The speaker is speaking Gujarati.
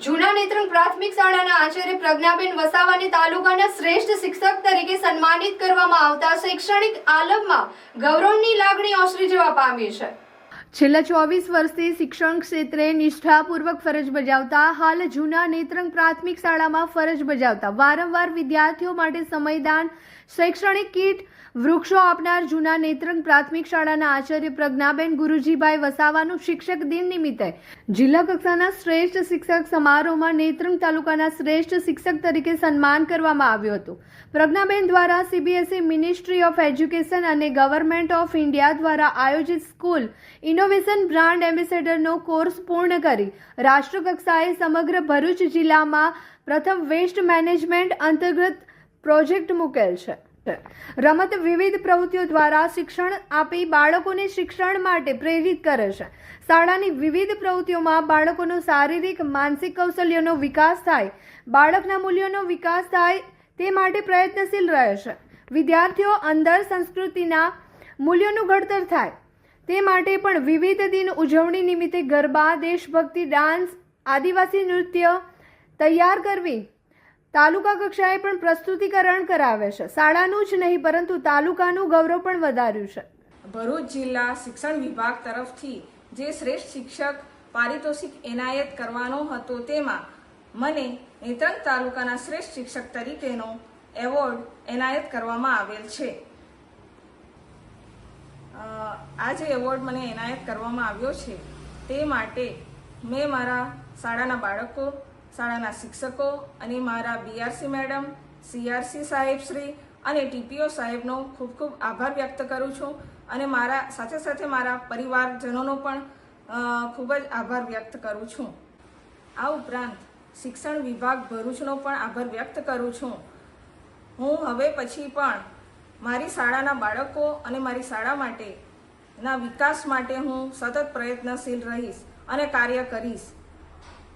જૂના નેત્રંગ પ્રાથમિક શાળાના આચાર્ય પ્રજ્ઞાબેન વસાવાને તાલુકાના શ્રેષ્ઠ શિક્ષક તરીકે સન્માનિત કરવામાં આવતા શૈક્ષણિક આલમમાં ગૌરવની લાગણી ઓસરી જવા પામી છે। છેલ્લા 24 વર્ષથી શિક્ષણ ક્ષેત્રે નિષ્ઠાપૂર્વક ફરજ બજાવતા હાલ જૂના નેત્રંગ પ્રાથમિક શાળામાં ફરજ બજાવતા વારંવાર વિદ્યાર્થીઓ માટે સમયદાન શૈક્ષણિક કીટ વૃક્ષો આપનાર જૂના નેત્રંગ પ્રાથમિક શાળાના આચાર્ય પ્રજ્ઞાબેન ગુરુજીભાઈ વસાવાનું શિક્ષક દિન નિમિત્તે જિલ્લા કક્ષાના શ્રેષ્ઠ શિક્ષક સમારોહમાં નેત્રંગ તાલુકાના શ્રેષ્ઠ શિક્ષક તરીકે સન્માન કરવામાં આવ્યું હતું। પ્રજ્ઞાબેન દ્વારા સીબીએસઈ મિનિસ્ટ્રી ઓફ એજ્યુકેશન અને ગવર્મેન્ટ ઓફ ઇન્ડિયા દ્વારા આયોજિત સ્કૂલ ઇનોવેશન બ્રાન્ડ એમ્બેસેડરનો કોર્સ પૂર્ણ કરી રાષ્ટ્રકક્ષાએ સમગ્ર ભરૂચ જિલ્લામાં પ્રથમ વેસ્ટ મેનેજમેન્ટ અંતર્ગત પ્રોજેક્ટ મૂકેલ છે। રમત વિવિધ પ્રવૃત્તિઓ દ્વારા શિક્ષણ આપી બાળકોને શિક્ષણ માટે પ્રેરિત કરે છે। શાળાની વિવિધ પ્રવૃત્તિઓમાં બાળકોનો શારીરિક માનસિક કૌશલ્યનો વિકાસ થાય, બાળકના મૂલ્યોનો વિકાસ થાય તે માટે પ્રયત્નશીલ રહે છે। વિદ્યાર્થીઓ અંદર સંસ્કૃતિના મૂલ્યોનું ઘડતર થાય તે માટે પણ વિવિધ દિન ઉજવણી નિમિત્તે ગરબા, દેશભક્તિ, ડાન્સ, આદિવાસી નૃત્ય તૈયાર કરવી તાલુકા કક્ષાએ પણ પ્રસ્તુતિકરણ કરાવે છે। શાળાનું જ નહીં પરંતુ તાલુકાનું ગૌરવ પણ વધાર્યું છે। ભરૂચ જિલ્લા શિક્ષણ વિભાગ તરફથી જે શ્રેષ્ઠ શિક્ષક પારિતોષિક એનાયત કરવાનો હતો તેમાં મને નેત્રંગ તાલુકાના શ્રેષ્ઠ શિક્ષક તરીકેનો એવોર્ડ એનાયત કરવામાં આવેલ છે। આ જે એવોર્ડ મને એનાયત કરવામાં આવ્યો છે તે માટે મેં મારા શાળાના બાળકો, શાળાના શિક્ષકો અને મારા બીઆરસી મેડમ, સીઆરસી સાહેબ શ્રી અને ટીપીઓ સાહેબનો ખૂબ ખૂબ આભાર વ્યક્ત કરું છું અને મારા સાથે સાથે મારા પરિવારજનોનો પણ ખૂબ જ આભાર વ્યક્ત કરું છું। આ ઉપરાંત શિક્ષણ વિભાગ ભરૂચનો પણ આભાર વ્યક્ત કરું છું। હું હવે પછી પણ મારી શાળાના બાળકો અને મારી શાળા માટેના વિકાસ માટે હું સતત પ્રયત્નશીલ રહીશ અને કાર્ય કરીશ।